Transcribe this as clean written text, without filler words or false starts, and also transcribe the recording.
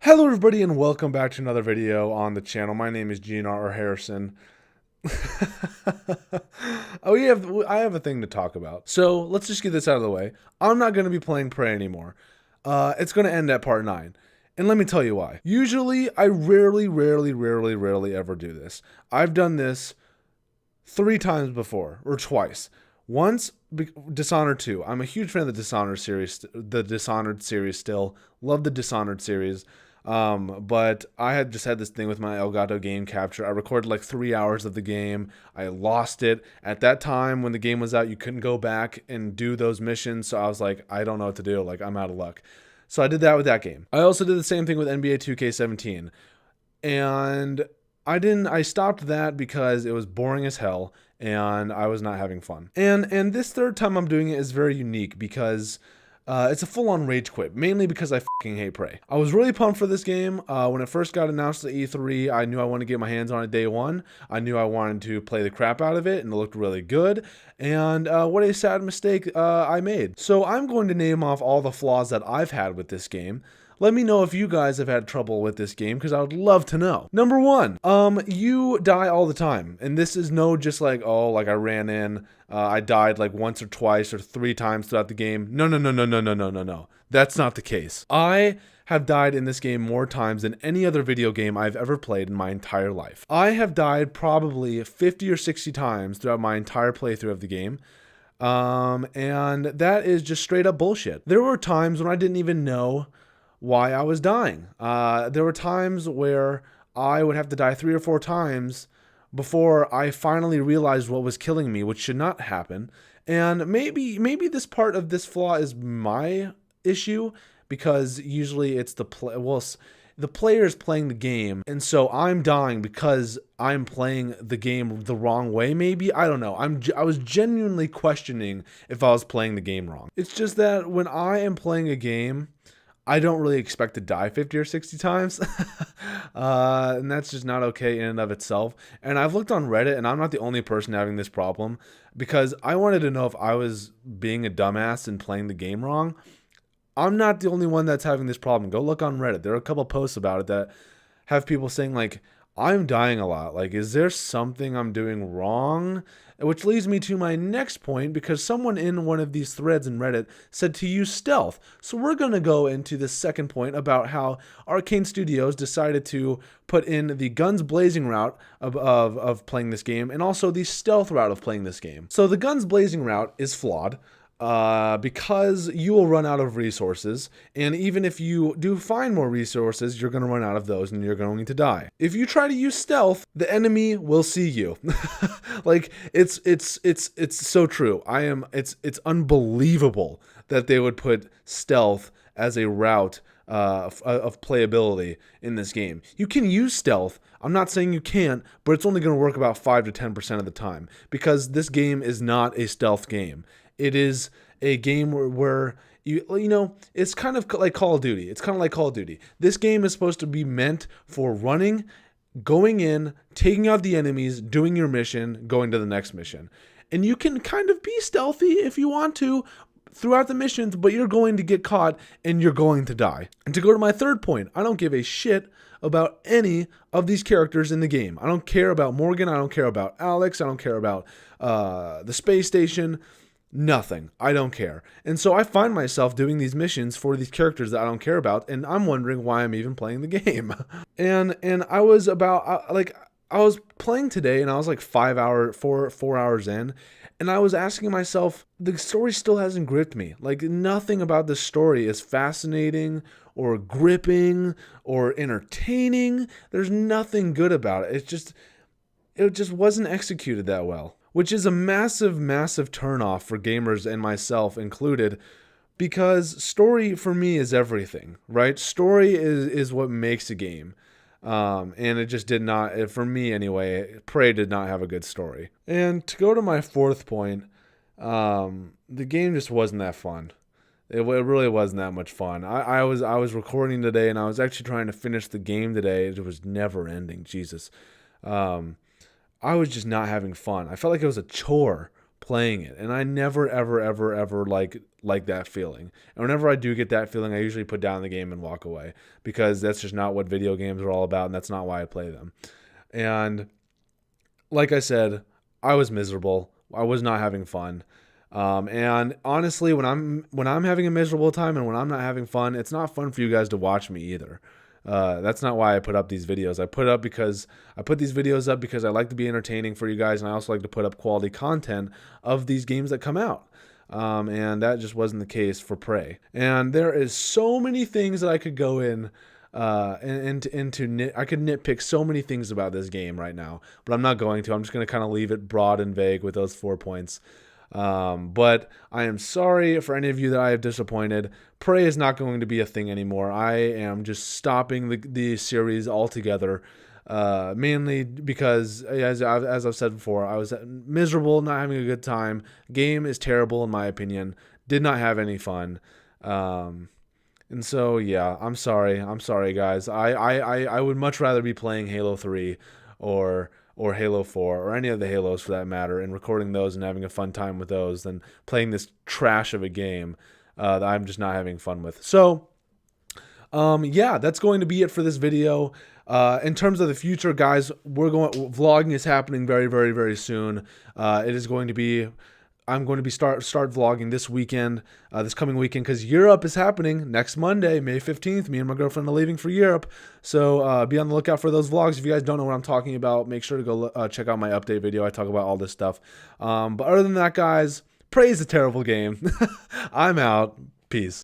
Hello everybody and welcome back to another video on the channel. My name is GNR Harrison. I have a thing to talk about. So let's just get this out of the way. I'm not going to be playing Prey anymore. It's going to end at part 9. And let me tell you why. Usually, I rarely ever do this. I've done this 3 times before, or twice. Once, Dishonored 2. I'm a huge fan of the Dishonored series still. Love the Dishonored series. But I had just had this thing with my Elgato game capture. I recorded like 3 hours of the game. I lost it. At that time, when the game was out, you couldn't go back and do those missions. So I was like, I don't know what to do. Like, I'm out of luck. So I did that with that game. I also did the same thing with NBA 2K17. And I stopped that because it was boring as hell and I was not having fun. And this third time I'm doing it is very unique because it's a full-on rage quit, mainly because I fucking hate Prey. I was really pumped for this game. When it first got announced at E3, I knew I wanted to get my hands on it day one. I knew I wanted to play the crap out of it, and it looked really good. And what a sad mistake I made. So I'm going to name off all the flaws that I've had with this game. Let me know if you guys have had trouble with this game, because I would love to know. Number 1, you die all the time. And this is no just like, oh, like I ran in, I died like once or twice or 3 times throughout the game. No. That's not the case. I have died in this game more times than any other video game I've ever played in my entire life. I have died probably 50 or 60 times throughout my entire playthrough of the game. And that is just straight up bullshit. There were times when I didn't even know why I was dying. There were times where I would have to die 3 or 4 times before I finally realized what was killing me, which should not happen. And maybe this part of this flaw is my issue, because usually it's the player's playing the game, and so I'm dying because I'm playing the game the wrong way. Maybe, I don't know. I was genuinely questioning if I was playing the game wrong. It's just that when I am playing a game, I don't really expect to die 50 or 60 times. And that's just not okay in and of itself. And I've looked on Reddit, and I'm not the only person having this problem, because I wanted to know if I was being a dumbass and playing the game wrong. I'm not the only one that's having this problem. Go look on Reddit. There are a couple posts about it that have people saying, like, I'm dying a lot. Like, is there something I'm doing wrong? Which leads me to my next point, because someone in one of these threads in Reddit said to use stealth. So we're going to go into the second point about how Arcane Studios decided to put in the guns blazing route of playing this game, and also the stealth route of playing this game. So the guns blazing route is flawed. Because you will run out of resources, and even if you do find more resources, you're going to run out of those and you're going to die. If you try to use stealth, the enemy will see you. Like, it's so true. It's unbelievable that they would put stealth as a route of playability in this game. You can use stealth. I'm not saying you can't, but it's only going to work about 5 to 10% of the time, because this game is not a stealth game. It is a game where you know, it's kind of like Call of Duty. It's kind of like Call of Duty. This game is supposed to be meant for running, going in, taking out the enemies, doing your mission, going to the next mission. And you can kind of be stealthy if you want to throughout the missions, but you're going to get caught and you're going to die. And to go to my third point, I don't give a shit about any of these characters in the game. I don't care about Morgan. I don't care about Alex. I don't care about the space station. Nothing. I don't care. And so I find myself doing these missions for these characters that I don't care about, and I'm wondering why I'm even playing the game. and I was about I was playing today, and I was like 4 hours in, and I was asking myself, the story still hasn't gripped me. Like, nothing about this story is fascinating or gripping or entertaining. There's nothing good about it. It just wasn't executed that well, which is a massive turnoff for gamers, and myself included, because story for me is everything, right? Story is what makes a game. And it just did not, for me anyway, Prey did not have a good story. And to go to my fourth point, the game just wasn't that fun. It really wasn't that much fun. I was recording today, and I was actually trying to finish the game today. It was never ending. Jesus. I was just not having fun. I felt like it was a chore playing it, and I never ever like like that feeling. And whenever I do get that feeling, I usually put down the game and walk away, because that's just not what video games are all about, and that's not why I play them. And like I said, I was miserable. I was not having fun. And honestly, when I'm having a miserable time and when I'm not having fun, it's not fun for you guys to watch me either. That's not why I put up these videos. I put these videos up because I like to be entertaining for you guys, and I also like to put up quality content of these games that come out. And that just wasn't the case for Prey. And there is so many things that I could go in I could nitpick so many things about this game right now, but I'm not going to. I'm just going to kind of leave it broad and vague with those 4 points. But I am sorry for any of you that I have disappointed. Prey is not going to be a thing anymore. I am just stopping the series altogether. Mainly because, as I've said before, I was miserable, not having a good time. Game is terrible in my opinion. Did not have any fun. And so, yeah, I'm sorry, guys. I would much rather be playing Halo 3 or Halo 4 or any of the Halos for that matter, and recording those and having a fun time with those than playing this trash of a game that I'm just not having fun with. So, yeah, that's going to be it for this video. In terms of the future, guys, vlogging is happening very, very, very soon. It is going to be, I'm going to be start vlogging this weekend, this coming weekend, because Europe is happening next Monday, May 15th. Me and my girlfriend are leaving for Europe. So be on the lookout for those vlogs. If you guys don't know what I'm talking about, make sure to go check out my update video. I talk about all this stuff. But other than that, guys, Prey is a terrible game. I'm out. Peace.